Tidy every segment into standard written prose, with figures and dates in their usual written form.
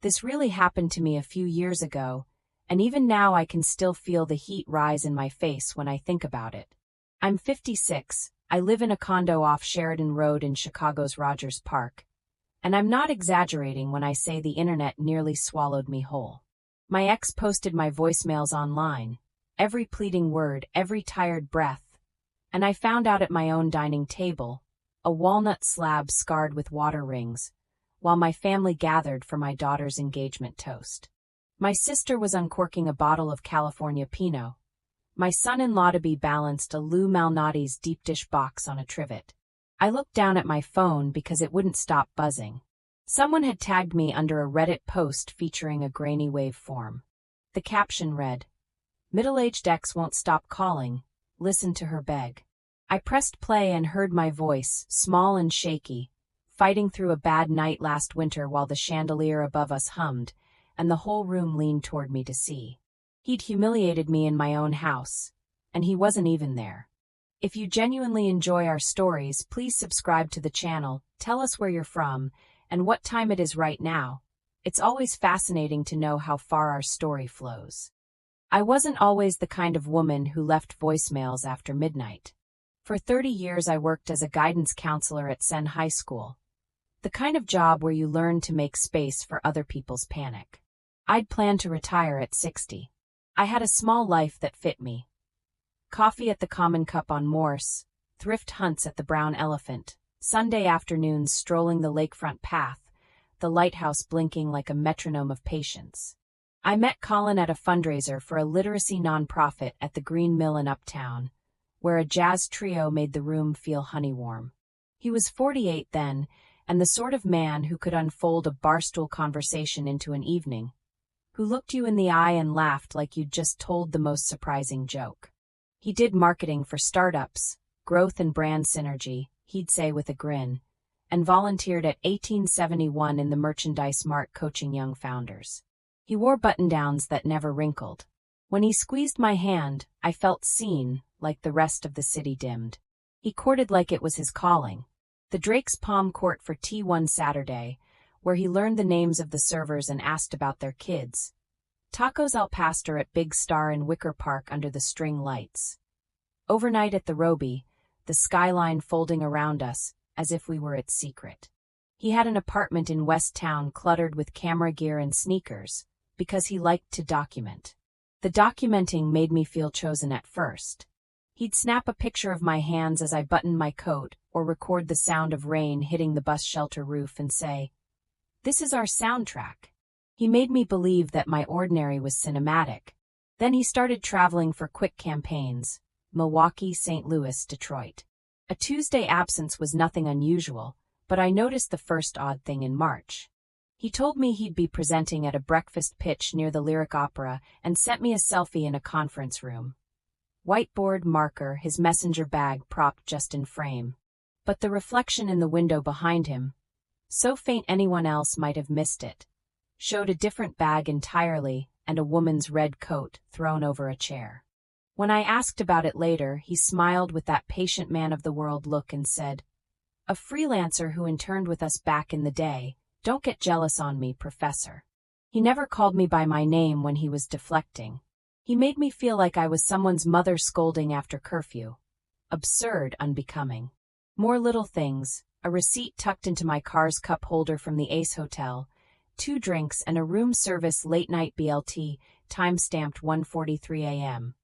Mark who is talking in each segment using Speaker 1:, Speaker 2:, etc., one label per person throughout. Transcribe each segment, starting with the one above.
Speaker 1: This really happened to me a few years ago, and even now I can still feel the heat rise in my face when I think about it. I'm 56, I live in a condo off Sheridan Road in Chicago's Rogers Park, and I'm not exaggerating when I say the internet nearly swallowed me whole. My ex posted my voicemails online, every pleading word, every tired breath, and I found out at my own dining table, a walnut slab scarred with water rings, while my family gathered for my daughter's engagement toast. My sister was uncorking a bottle of California Pinot. My son-in-law-to-be balanced a Lou Malnati's deep dish box on a trivet. I looked down at my phone because it wouldn't stop buzzing. Someone had tagged me under a Reddit post featuring a grainy waveform. The caption read, "Middle-aged ex won't stop calling, listen to her beg." I pressed play and heard my voice, small and shaky, fighting through a bad night last winter while the chandelier above us hummed, and the whole room leaned toward me to see. He'd humiliated me in my own house, and he wasn't even there. If you genuinely enjoy our stories, please subscribe to the channel, tell us where you're from, and what time it is right now. It's always fascinating to know how far our story flows. I wasn't always the kind of woman who left voicemails after midnight. For 30 years I worked as a guidance counselor at Sen High School, the kind of job where you learn to make space for other people's panic. I'd planned to retire at 60. I had a small life that fit me. Coffee at the Common Cup on Morse, thrift hunts at the Brown Elephant, Sunday afternoons strolling the lakefront path, the lighthouse blinking like a metronome of patience. I met Colin at a fundraiser for a literacy nonprofit at the Green Mill in Uptown, where a jazz trio made the room feel honey-warm. He was 48 then, and the sort of man who could unfold a barstool conversation into an evening, who looked you in the eye and laughed like you'd just told the most surprising joke. He did marketing for startups, growth and brand synergy, he'd say with a grin, and volunteered at 1871 in the Merchandise Mart coaching young founders. He wore button-downs that never wrinkled. When he squeezed my hand, I felt seen, like the rest of the city dimmed. He courted like it was his calling. The Drake's Palm Court for tea one Saturday, where he learned the names of the servers and asked about their kids. Tacos al pastor at Big Star in Wicker Park under the string lights. Overnight at the Roby, the skyline folding around us, as if we were its secret. He had an apartment in West Town cluttered with camera gear and sneakers, because he liked to document. The documenting made me feel chosen at first. He'd snap a picture of my hands as I buttoned my coat, or record the sound of rain hitting the bus shelter roof and say, "This is our soundtrack." He made me believe that my ordinary was cinematic. Then he started traveling for quick campaigns, Milwaukee, St. Louis, Detroit. A Tuesday absence was nothing unusual, but I noticed the first odd thing in March. He told me he'd be presenting at a breakfast pitch near the Lyric Opera and sent me a selfie in a conference room. Whiteboard, marker, his messenger bag propped just in frame. But the reflection in the window behind him, so faint anyone else might have missed it, showed a different bag entirely and a woman's red coat thrown over a chair. When I asked about it later, he smiled with that patient man-of-the-world look and said, "A freelancer who interned with us back in the day. Don't get jealous on me, Professor." He never called me by my name when he was deflecting. He made me feel like I was someone's mother scolding after curfew. Absurd, unbecoming. More little things, a receipt tucked into my car's cup holder from the Ace Hotel, 2 drinks and a room service late-night BLT, time-stamped 1:43 a.m.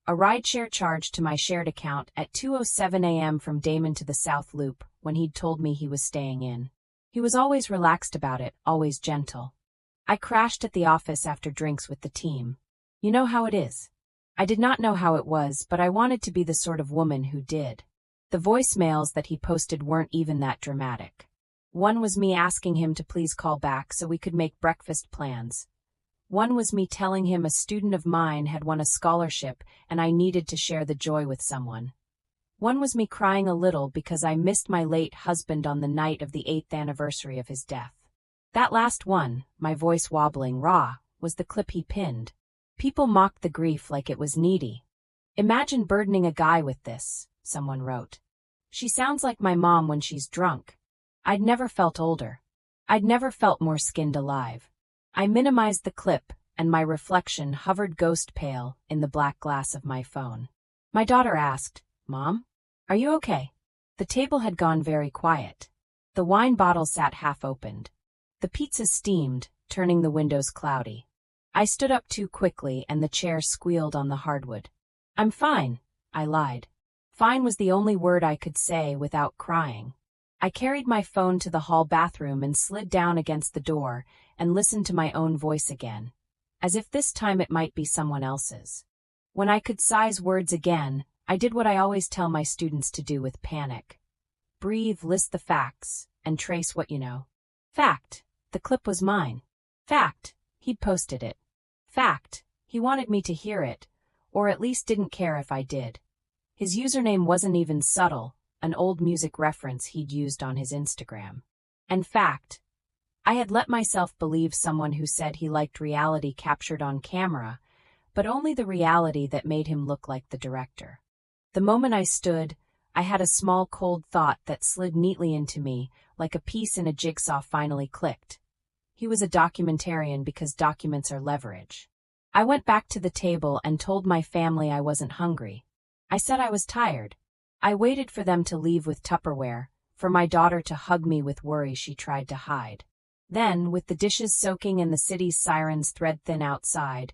Speaker 1: A rideshare charge to my shared account at 2:07 a.m. from Damon to the South Loop when he'd told me he was staying in. He was always relaxed about it, always gentle. I crashed at the office after drinks with the team. You know how it is. I did not know how it was, but I wanted to be the sort of woman who did. The voicemails that he posted weren't even that dramatic. One was me asking him to please call back so we could make breakfast plans. One was me telling him a student of mine had won a scholarship and I needed to share the joy with someone. One was me crying a little because I missed my late husband on the night of the 8th anniversary of his death. That last one, my voice wobbling raw, was the clip he pinned. People mocked the grief like it was needy. "Imagine burdening a guy with this," someone wrote. "She sounds like my mom when she's drunk." I'd never felt older. I'd never felt more skinned alive. I minimized the clip, and my reflection hovered ghost pale in the black glass of my phone. My daughter asked, "Mom, are you okay?" The table had gone very quiet. The wine bottle sat half opened. The pizza steamed, turning the windows cloudy. I stood up too quickly and the chair squealed on the hardwood. "I'm fine," I lied. Fine was the only word I could say without crying. I carried my phone to the hall bathroom and slid down against the door and listened to my own voice again, as if this time it might be someone else's. When I could size words again, I did what I always tell my students to do with panic. Breathe, list the facts, and trace what you know. Fact, the clip was mine. Fact, he'd posted it. Fact, he wanted me to hear it, or at least didn't care if I did. His username wasn't even subtle, an old music reference he'd used on his Instagram. And fact, I had let myself believe someone who said he liked reality captured on camera, but only the reality that made him look like the director. The moment I stood, I had a small cold thought that slid neatly into me, like a piece in a jigsaw finally clicked. He was a documentarian because documents are leverage. I went back to the table and told my family I wasn't hungry. I said I was tired. I waited for them to leave with Tupperware, for my daughter to hug me with worry she tried to hide. Then, with the dishes soaking and the city's sirens thread-thin outside,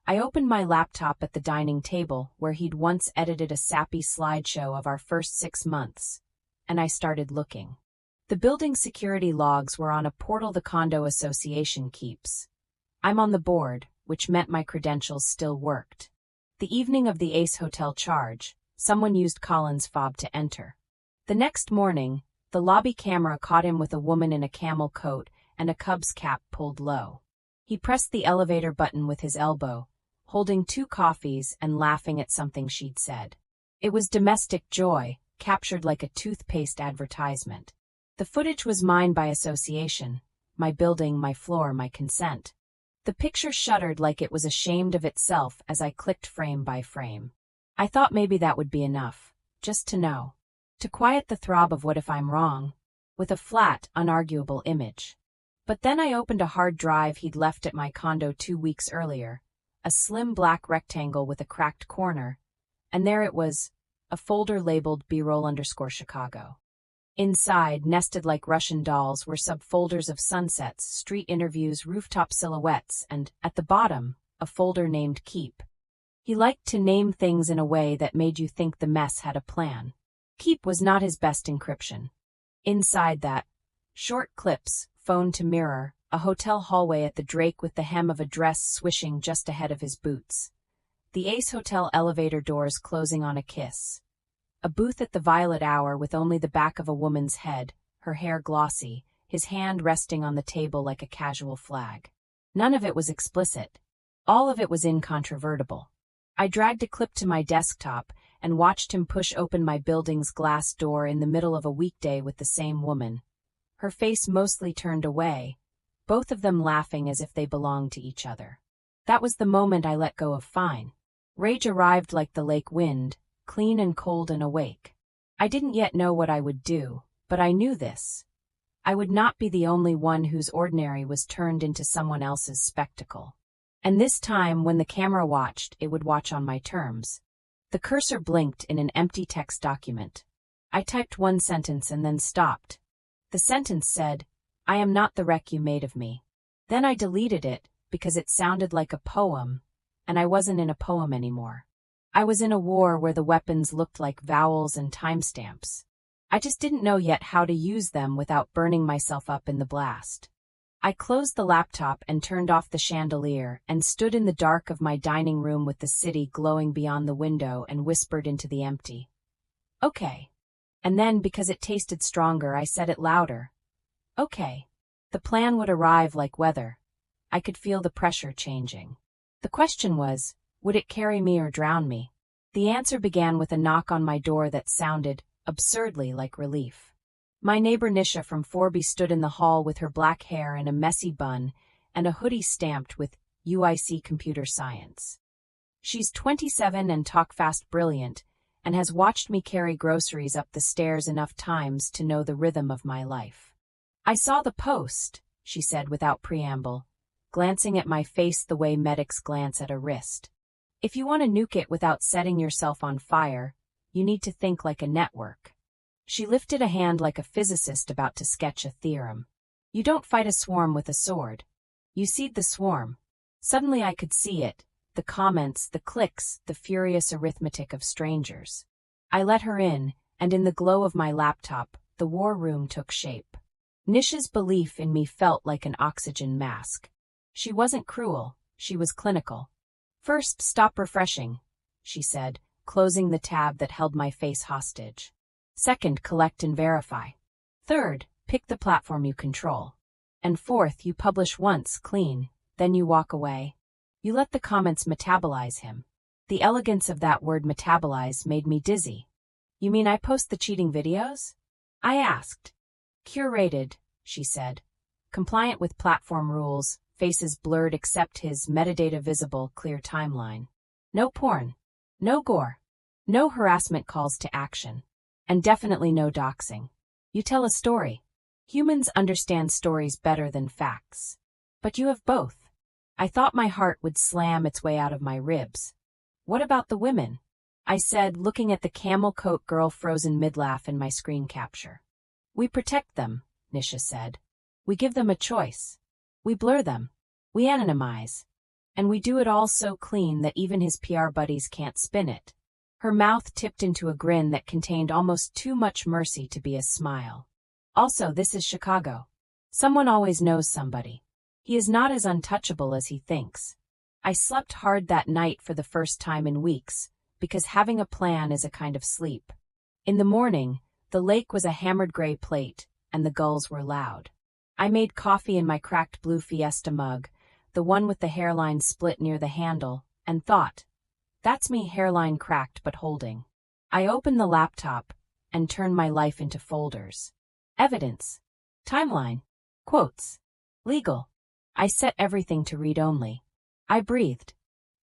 Speaker 1: I opened my laptop at the dining table where he'd once edited a sappy slideshow of our first 6 months, and I started looking. The building security logs were on a portal the condo association keeps. I'm on the board, which meant my credentials still worked. The evening of the Ace Hotel charge, someone used Colin's fob to enter. The next morning, the lobby camera caught him with a woman in a camel coat and a Cubs cap pulled low. He pressed the elevator button with his elbow, holding 2 coffees and laughing at something she'd said. It was domestic joy, captured like a toothpaste advertisement. The footage was mine by association, my building, my floor, my consent. The picture shuddered like it was ashamed of itself as I clicked frame by frame. I thought maybe that would be enough, just to know. To quiet the throb of what if I'm wrong, with a flat, unarguable image. But then I opened a hard drive he'd left at my condo 2 weeks earlier, a slim black rectangle with a cracked corner, and there it was, a folder labeled B-roll_Chicago. Inside, nested like Russian dolls, were subfolders of sunsets, street interviews, rooftop silhouettes, and, at the bottom, a folder named Keep. He liked to name things in a way that made you think the mess had a plan. Keep was not his best encryption. Inside that, short clips, phone to mirror, a hotel hallway at the Drake with the hem of a dress swishing just ahead of his boots. The Ace Hotel elevator doors closing on a kiss. A booth at the violet hour with only the back of a woman's head, her hair glossy, his hand resting on the table like a casual flag. None of it was explicit. All of it was incontrovertible. I dragged a clip to my desktop and watched him push open my building's glass door in the middle of a weekday with the same woman. Her face mostly turned away, both of them laughing as if they belonged to each other. That was the moment I let go of fine. Rage arrived like the lake wind, clean and cold and awake. I didn't yet know what I would do, but I knew this. I would not be the only one whose ordinary was turned into someone else's spectacle. And this time, when the camera watched, it would watch on my terms. The cursor blinked in an empty text document. I typed one sentence and then stopped. The sentence said, "I am not the wreck you made of me." Then I deleted it, because it sounded like a poem, and I wasn't in a poem anymore. I was in a war where the weapons looked like vowels and timestamps. I just didn't know yet how to use them without burning myself up in the blast. I closed the laptop and turned off the chandelier and stood in the dark of my dining room with the city glowing beyond the window and whispered into the empty. "Okay." And then, because it tasted stronger, I said it louder. "Okay." The plan would arrive like weather. I could feel the pressure changing. The question was, would it carry me or drown me? The answer began with a knock on my door that sounded, absurdly, like relief. My neighbor Nisha from Forby stood in the hall with her black hair in a messy bun and a hoodie stamped with UIC Computer Science. She's 27 and talk fast brilliant, and has watched me carry groceries up the stairs enough times to know the rhythm of my life. "I saw the post," she said without preamble. glancing at my face the way medics glance at a wrist. If you want to nuke it without setting yourself on fire, you need to think like a network. She lifted a hand like a physicist about to sketch a theorem. You don't fight a swarm with a sword. You seed the swarm. Suddenly I could see it, the comments, the clicks, the furious arithmetic of strangers. I let her in, and in the glow of my laptop, the war room took shape. Nisha's belief in me felt like an oxygen mask. She wasn't cruel, she was clinical. First, stop refreshing, she said, closing the tab that held my face hostage. Second, collect and verify. Third, pick the platform you control. And fourth, you publish once, clean, then you walk away. You let the comments metabolize him. The elegance of that word metabolize made me dizzy. You mean I post the cheating videos? I asked. Curated, she said. Compliant with platform rules, faces blurred except his metadata visible, clear timeline. No porn. No gore. No harassment calls to action. And definitely no doxing. You tell a story. Humans understand stories better than facts. But you have both. I thought my heart would slam its way out of my ribs. What about the women? I said, looking at the camel coat girl frozen mid-laugh in my screen capture. We protect them, Nisha said. We give them a choice. We blur them. We anonymize. And we do it all so clean that even his PR buddies can't spin it. Her mouth tipped into a grin that contained almost too much mercy to be a smile. Also, this is Chicago. Someone always knows somebody. He is not as untouchable as he thinks. I slept hard that night for the first time in weeks, because having a plan is a kind of sleep. In the morning, the lake was a hammered gray plate, and the gulls were loud. I made coffee in my cracked blue Fiesta mug, the one with the hairline split near the handle, and thought, that's me, hairline cracked but holding. I opened the laptop and turned my life into folders. Evidence. Timeline. Quotes. Legal. I set everything to read only. I breathed.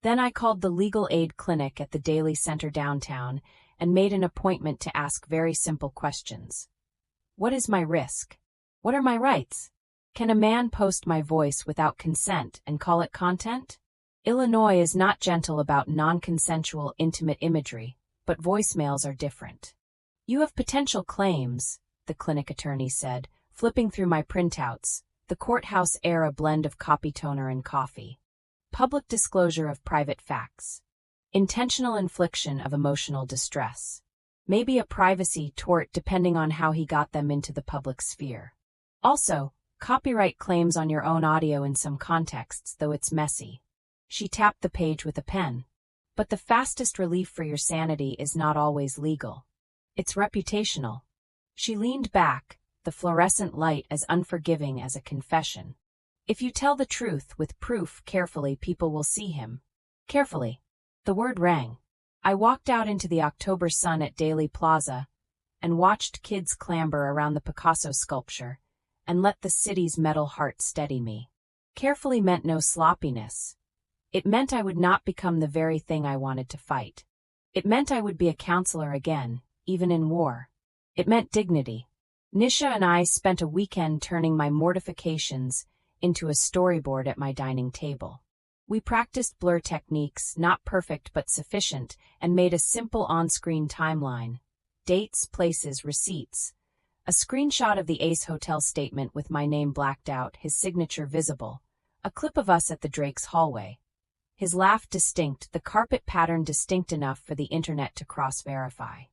Speaker 1: Then I called the legal aid clinic at the Daily Center downtown and made an appointment to ask very simple questions. What is my risk? What are my rights? Can a man post my voice without consent and call it content? Illinois is not gentle about non-consensual intimate imagery, but voicemails are different. You have potential claims, the clinic attorney said, flipping through my printouts, the courthouse-era blend of copy toner and coffee. Public disclosure of private facts. Intentional infliction of emotional distress. Maybe a privacy tort depending on how he got them into the public sphere. Also, copyright claims on your own audio in some contexts, though it's messy. She tapped the page with a pen. But the fastest relief for your sanity is not always legal. It's reputational. She leaned back, the fluorescent light as unforgiving as a confession. If you tell the truth with proof carefully, people will see him. Carefully. The word rang. I walked out into the October sun at Daly Plaza and watched kids clamber around the Picasso sculpture and let the city's metal heart steady me. Carefully meant no sloppiness. It meant I would not become the very thing I wanted to fight. It meant I would be a counselor again, even in war. It meant dignity. Nisha and I spent a weekend turning my mortifications into a storyboard at my dining table. We practiced blur techniques, not perfect but sufficient, and made a simple on-screen timeline. Dates, places, receipts. A screenshot of the Ace Hotel statement with my name blacked out, his signature visible. A clip of us at the Drake's hallway. His laugh distinct, the carpet pattern distinct enough for the internet to cross-verify.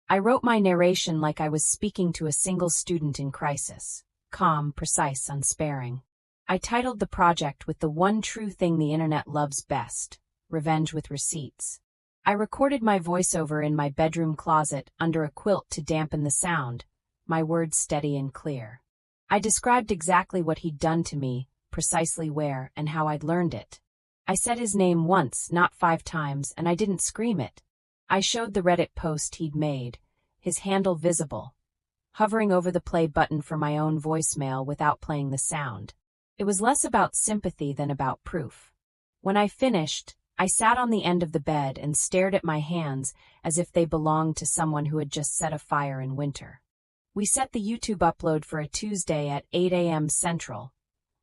Speaker 1: I wrote my narration like I was speaking to a single student in crisis. Calm, precise, unsparing. I titled the project with the one true thing the internet loves best, revenge with receipts. I recorded my voiceover in my bedroom closet under a quilt to dampen the sound, my words steady and clear. I described exactly what he'd done to me, precisely where and how I'd learned it. I said his name once, not 5 times, and I didn't scream it. I showed the Reddit post he'd made, his handle visible, hovering over the play button for my own voicemail without playing the sound. It was less about sympathy than about proof. When I finished, I sat on the end of the bed and stared at my hands as if they belonged to someone who had just set a fire in winter. We set the YouTube upload for a Tuesday at 8 a.m. Central,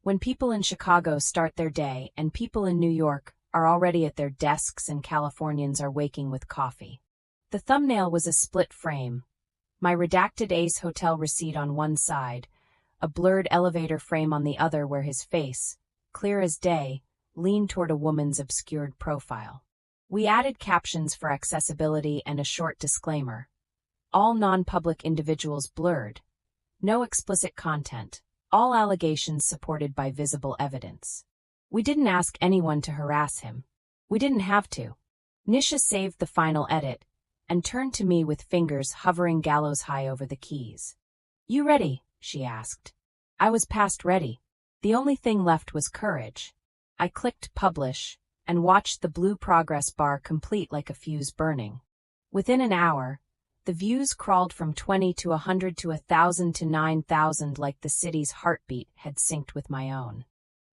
Speaker 1: When people in Chicago start their day and people in New York are already at their desks and Californians are waking with coffee. The thumbnail was a split frame. My redacted Ace Hotel receipt on one side, a blurred elevator frame on the other where his face, clear as day, leaned toward a woman's obscured profile. We added captions for accessibility and a short disclaimer. All non-public individuals blurred. No explicit content. All allegations supported by visible evidence. We didn't ask anyone to harass him. We didn't have to. Nisha saved the final edit and turned to me with fingers hovering gallows high over the keys. "You ready?" she asked. I was past ready. The only thing left was courage. I clicked publish and watched the blue progress bar complete like a fuse burning. Within an hour, the views crawled from 20 to 100 to 1,000 to 9,000 like the city's heartbeat had synced with my own.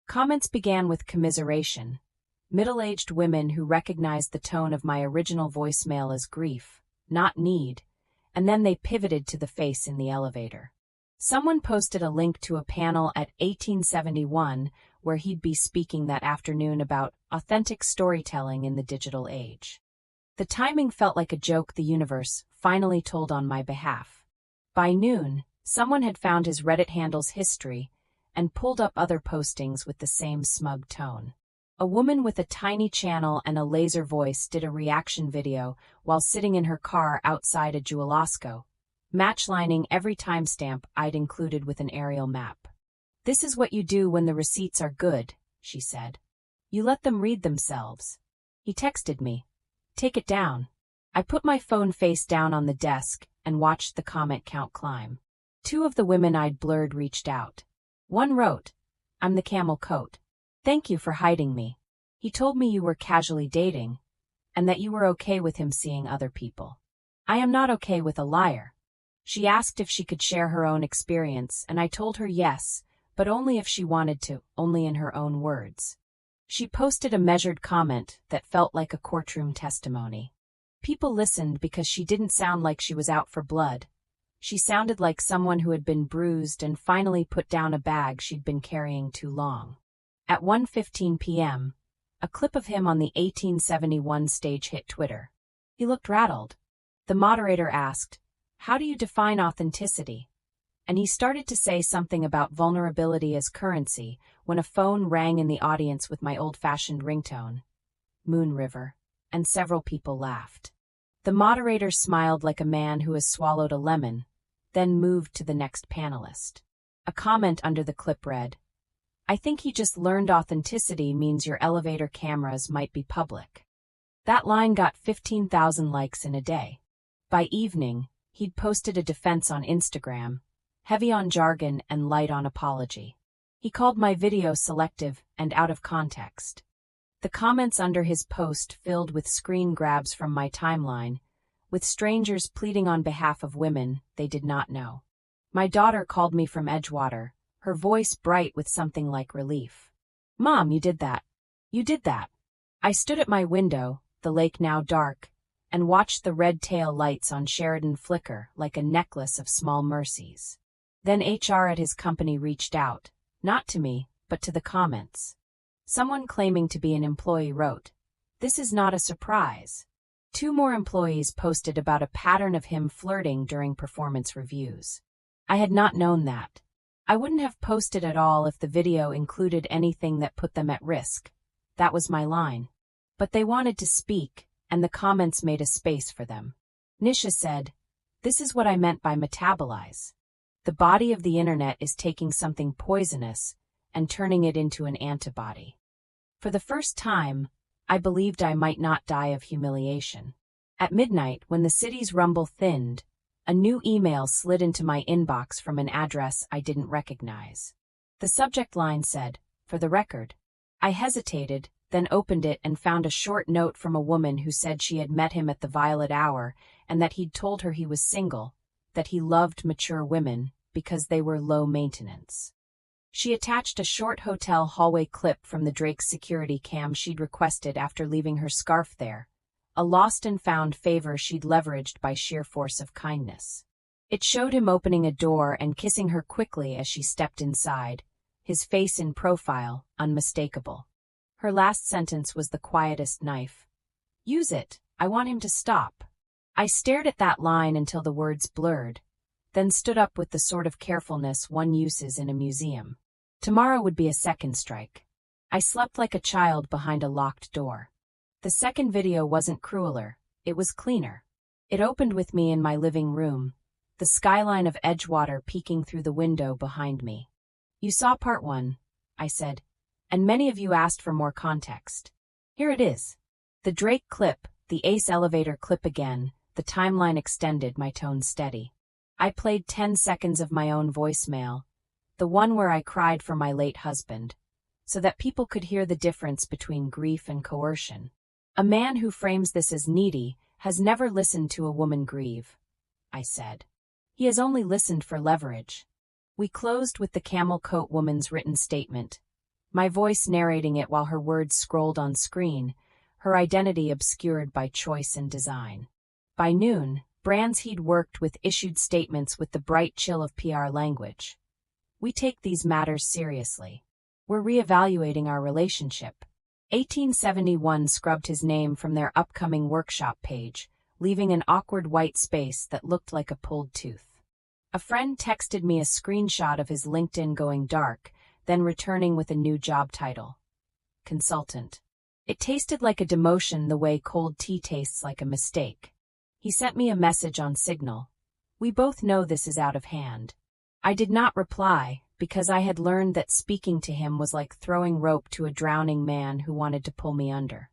Speaker 1: Comments began with commiseration. Middle-aged women who recognized the tone of my original voicemail as grief, not need, and then they pivoted to the face in the elevator. Someone posted a link to a panel at 1871 where he'd be speaking that afternoon about authentic storytelling in the digital age. The timing felt like a joke the universe finally told on my behalf. By noon, someone had found his Reddit handle's history and pulled up other postings with the same smug tone. A woman with a tiny channel and a laser voice did a reaction video while sitting in her car outside a Jewelosco, matchlining every timestamp I'd included with an aerial map. "This is what you do when the receipts are good," she said. "You let them read themselves." He texted me, "Take it down." I put my phone face down on the desk and watched the comment count climb. 2 of the women I'd blurred reached out. One wrote, "I'm the camel coat. Thank you for hiding me. He told me you were casually dating, and that you were okay with him seeing other people. I am not okay with a liar." She asked if she could share her own experience, and I told her yes, but only if she wanted to, only in her own words. She posted a measured comment that felt like a courtroom testimony. People listened because she didn't sound like she was out for blood. She sounded like someone who had been bruised and finally put down a bag she'd been carrying too long. At 1:15 p.m., a clip of him on the 1871 stage hit Twitter. He looked rattled. The moderator asked, "How do you define authenticity?" And he started to say something about vulnerability as currency when a phone rang in the audience with my old-fashioned ringtone, Moon River, and several people laughed. The moderator smiled like a man who has swallowed a lemon, then moved to the next panelist. A comment under the clip read, "I think he just learned authenticity means your elevator cameras might be public." That line got 15,000 likes in a day. By evening, he'd posted a defense on Instagram, heavy on jargon and light on apology. He called my video selective and out of context. The comments under his post filled with screen grabs from my timeline, with strangers pleading on behalf of women they did not know. My daughter called me from Edgewater, her voice bright with something like relief. "Mom, you did that. You did that." I stood at my window, the lake now dark, and watched the red tail lights on Sheridan flicker like a necklace of small mercies. Then HR at his company reached out, not to me, but to the comments. Someone claiming to be an employee wrote, "This is not a surprise." 2 more employees posted about a pattern of him flirting during performance reviews. I had not known that. I wouldn't have posted at all if the video included anything that put them at risk. That was my line. But they wanted to speak, and the comments made a space for them. Nisha said, "This is what I meant by metabolize. The body of the internet is taking something poisonous and turning it into an antibody." For the first time, I believed I might not die of humiliation. At midnight, when the city's rumble thinned, a new email slid into my inbox from an address I didn't recognize. The subject line said, "For the record." I hesitated, then opened it and found a short note from a woman who said she had met him at the Violet Hour and that he'd told her he was single, that he loved mature women because they were low maintenance. She attached a short hotel hallway clip from the Drake's security cam she'd requested after leaving her scarf there, a lost and found favor she'd leveraged by sheer force of kindness. It showed him opening a door and kissing her quickly as she stepped inside, his face in profile, unmistakable. Her last sentence was the quietest knife. "Use it. I want him to stop." I stared at that line until the words blurred, then stood up with the sort of carefulness one uses in a museum. Tomorrow would be a second strike. I slept like a child behind a locked door. The second video wasn't crueler, it was cleaner. It opened with me in my living room, the skyline of Edgewater peeking through the window behind me. "You saw part 1, I said, "and many of you asked for more context. Here it is." The Drake clip, the Ace elevator clip again, the timeline extended, my tone steady. I played 10 seconds of my own voicemail, the one where I cried for my late husband, so that people could hear the difference between grief and coercion. "A man who frames this as needy has never listened to a woman grieve," I said. "He has only listened for leverage." We closed with the camel coat woman's written statement, my voice narrating it while her words scrolled on screen, her identity obscured by choice and design. By noon, brands he'd worked with issued statements with the bright chill of PR language. "We take these matters seriously. We're reevaluating our relationship." 1871 scrubbed his name from their upcoming workshop page, leaving an awkward white space that looked like a pulled tooth. A friend texted me a screenshot of his LinkedIn going dark, then returning with a new job title: consultant. It tasted like a demotion the way cold tea tastes like a mistake. He sent me a message on Signal. "We both know this is out of hand." I did not reply, because I had learned that speaking to him was like throwing rope to a drowning man who wanted to pull me under.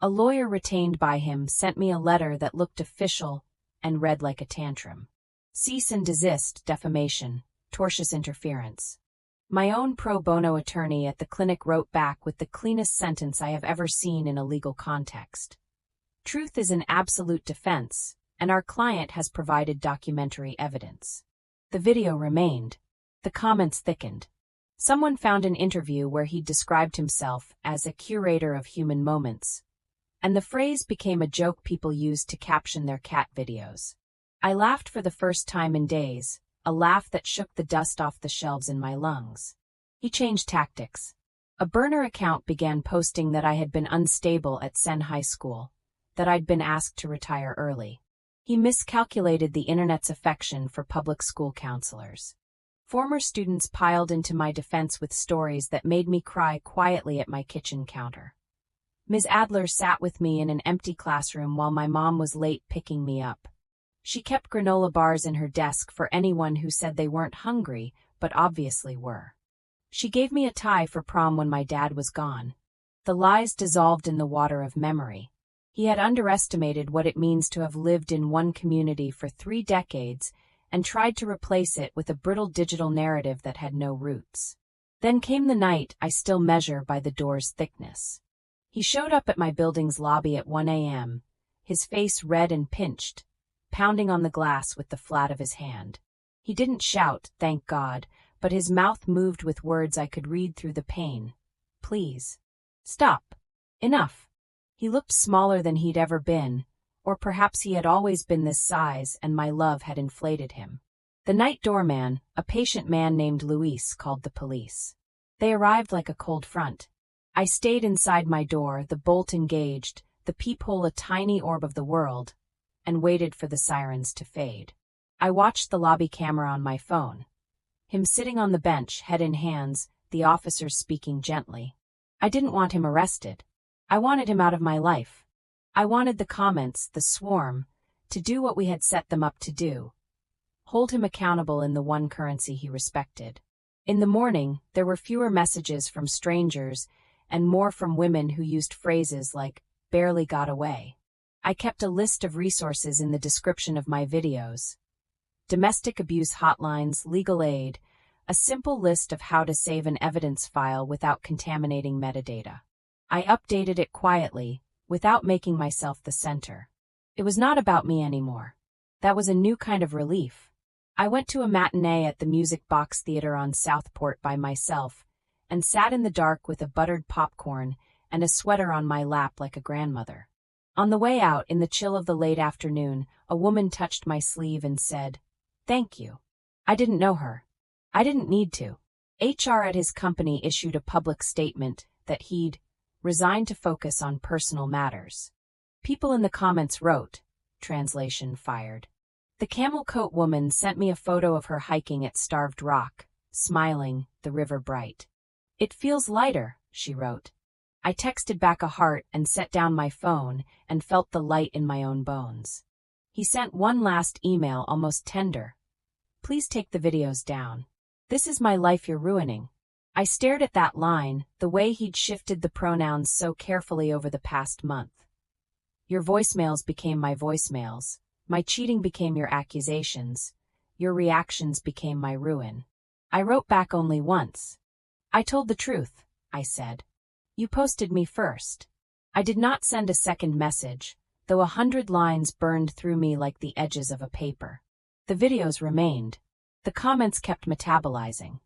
Speaker 1: A lawyer retained by him sent me a letter that looked official and read like a tantrum. "Cease and desist, defamation, tortious interference." My own pro bono attorney at the clinic wrote back with the cleanest sentence I have ever seen in a legal context. "Truth is an absolute defense, and our client has provided documentary evidence." The video remained. The comments thickened. Someone found an interview where he described himself as a curator of human moments, and the phrase became a joke people used to caption their cat videos. I laughed for the first time in days, a laugh that shook the dust off the shelves in my lungs. He changed tactics. A burner account began posting that I had been unstable at Sen High School, that I'd been asked to retire early. He miscalculated the internet's affection for public school counselors. Former students piled into my defense with stories that made me cry quietly at my kitchen counter. Ms. Adler sat with me in an empty classroom while my mom was late picking me up. She kept granola bars in her desk for anyone who said they weren't hungry, but obviously were. She gave me a tie for prom when my dad was gone. The lies dissolved in the water of memory. He had underestimated what it means to have lived in one community for 3 decades and tried to replace it with a brittle digital narrative that had no roots. Then came the night I still measure by the door's thickness. He showed up at my building's lobby at 1 a.m., his face red and pinched, pounding on the glass with the flat of his hand. He didn't shout, thank God, but his mouth moved with words I could read through the pain. "Please. Stop. Enough." He looked smaller than he'd ever been, or perhaps he had always been this size and my love had inflated him. The night doorman, a patient man named Luis, called the police. They arrived like a cold front. I stayed inside my door, the bolt engaged, the peephole a tiny orb of the world, and waited for the sirens to fade. I watched the lobby camera on my phone. Him sitting on the bench, head in hands, the officers speaking gently. I didn't want him arrested. I wanted him out of my life. I wanted the comments, the swarm, to do what we had set them up to do. Hold him accountable in the one currency he respected. In the morning, there were fewer messages from strangers and more from women who used phrases like, "barely got away." I kept a list of resources in the description of my videos. Domestic abuse hotlines, legal aid, a simple list of how to save an evidence file without contaminating metadata. I updated it quietly, without making myself the center. It was not about me anymore. That was a new kind of relief. I went to a matinee at the Music Box Theater on Southport by myself, and sat in the dark with a buttered popcorn and a sweater on my lap like a grandmother. On the way out, in the chill of the late afternoon, a woman touched my sleeve and said, "Thank you." I didn't know her. I didn't need to. HR at his company issued a public statement that he'd resigned to focus on personal matters. People in the comments wrote, translation fired. The camel coat woman sent me a photo of her hiking at Starved Rock, smiling, the river bright. It feels lighter, she wrote. I texted back a heart and set down my phone and felt the light in my own bones. He sent one last email, almost tender. Please take the videos down. This is my life you're ruining. I stared at that line, the way he'd shifted the pronouns so carefully over the past month. Your voicemails became my voicemails. My cheating became your accusations. Your reactions became my ruin. I wrote back only once. I told the truth, I said. You posted me first. I did not send a second message, though 100 lines burned through me like the edges of a paper. The videos remained. The comments kept metabolizing.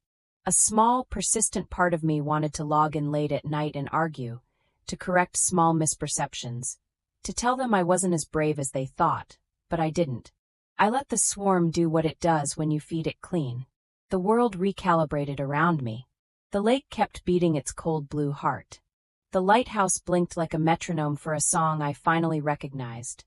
Speaker 1: A small, persistent part of me wanted to log in late at night and argue, to correct small misperceptions, to tell them I wasn't as brave as they thought, but I didn't. I let the swarm do what it does when you feed it clean. The world recalibrated around me. The lake kept beating its cold blue heart. The lighthouse blinked like a metronome for a song I finally recognized.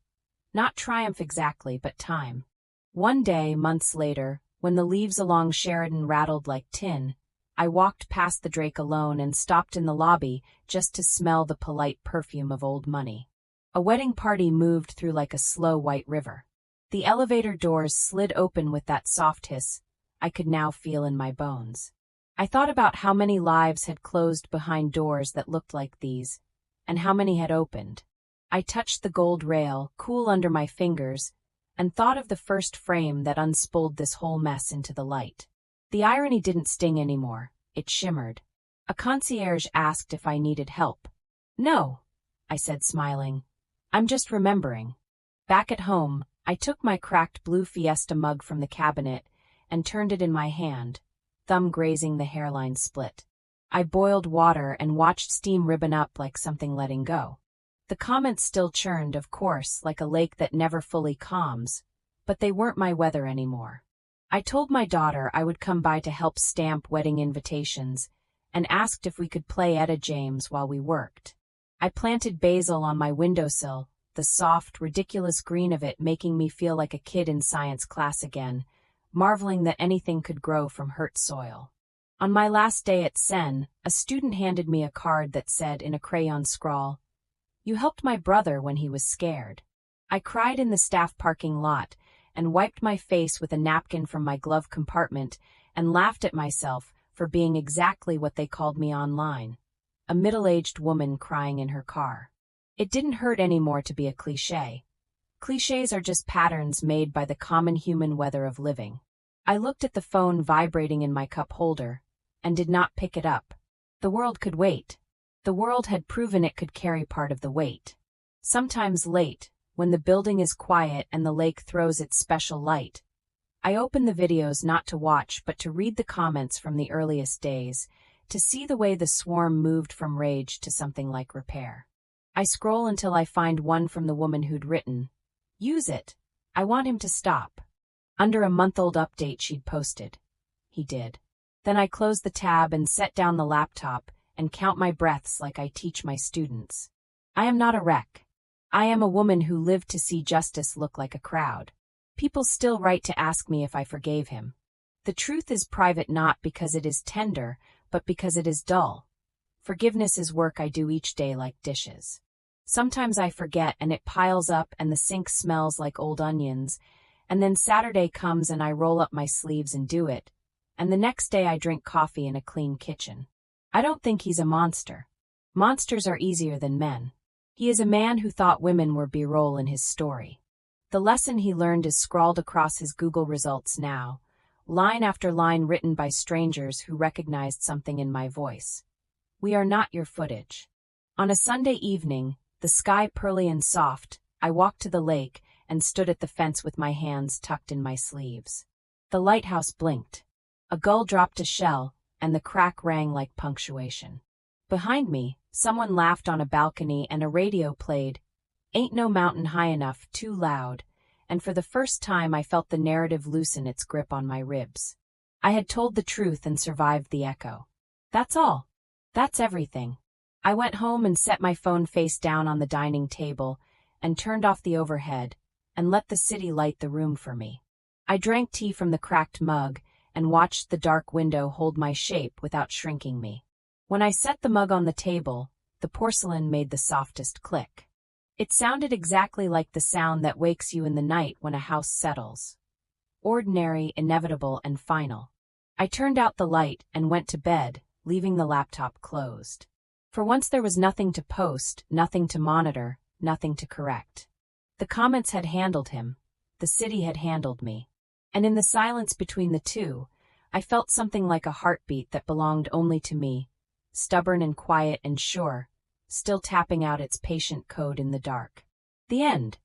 Speaker 1: Not triumph exactly, but time. One day, months later, when the leaves along Sheridan rattled like tin, I walked past the Drake alone and stopped in the lobby just to smell the polite perfume of old money. A wedding party moved through like a slow white river. The elevator doors slid open with that soft hiss I could now feel in my bones. I thought about how many lives had closed behind doors that looked like these, and how many had opened. I touched the gold rail, cool under my fingers, and thought of the first frame that unspooled this whole mess into the light. The irony didn't sting anymore, it shimmered. A concierge asked if I needed help. No, I said, smiling. I'm just remembering. Back at home, I took my cracked blue Fiesta mug from the cabinet and turned it in my hand, thumb grazing the hairline split. I boiled water and watched steam ribbon up like something letting go. The comments still churned, of course, like a lake that never fully calms, but they weren't my weather anymore. I told my daughter I would come by to help stamp wedding invitations and asked if we could play Etta James while we worked. I planted basil on my windowsill, the soft, ridiculous green of it making me feel like a kid in science class again, marveling that anything could grow from hurt soil. On my last day at Sen, a student handed me a card that said in a crayon scrawl, "You helped my brother when he was scared." I cried in the staff parking lot and wiped my face with a napkin from my glove compartment and laughed at myself for being exactly what they called me online, a middle-aged woman crying in her car. It didn't hurt anymore to be a cliché. Clichés are just patterns made by the common human weather of living. I looked at the phone vibrating in my cup holder and did not pick it up. The world could wait. The world had proven it could carry part of the weight. Sometimes late, when the building is quiet and the lake throws its special light, I open the videos not to watch but to read the comments from the earliest days, to see the way the swarm moved from rage to something like repair. I scroll until I find one from the woman who'd written, "Use it. I want him to stop." Under a month-old update she'd posted. He did. Then I close the tab and set down the laptop and count my breaths like I teach my students. I am not a wreck. I am a woman who lived to see justice look like a crowd. People still write to ask me if I forgave him. The truth is private not because it is tender, but because it is dull. Forgiveness is work I do each day like dishes. Sometimes I forget and it piles up and the sink smells like old onions, and then Saturday comes and I roll up my sleeves and do it, and the next day I drink coffee in a clean kitchen. I don't think he's a monster. Monsters are easier than men. He is a man who thought women were B-roll in his story. The lesson he learned is scrawled across his Google results now, line after line written by strangers who recognized something in my voice. We are not your footage. On a Sunday evening, the sky pearly and soft, I walked to the lake and stood at the fence with my hands tucked in my sleeves. The lighthouse blinked. A gull dropped a shell, and the crack rang like punctuation. Behind me, someone laughed on a balcony and a radio played, "Ain't No Mountain High Enough," too loud, and for the first time I felt the narrative loosen its grip on my ribs. I had told the truth and survived the echo. That's all. That's everything. I went home and set my phone face down on the dining table and turned off the overhead and let the city light the room for me. I drank tea from the cracked mug and watched the dark window hold my shape without shrinking me. When I set the mug on the table, the porcelain made the softest click. It sounded exactly like the sound that wakes you in the night when a house settles. Ordinary, inevitable, and final. I turned out the light and went to bed, leaving the laptop closed. For once there was nothing to post, nothing to monitor, nothing to correct. The comments had handled him. The city had handled me. And in the silence between the two, I felt something like a heartbeat that belonged only to me, stubborn and quiet and sure, still tapping out its patient code in the dark. The end.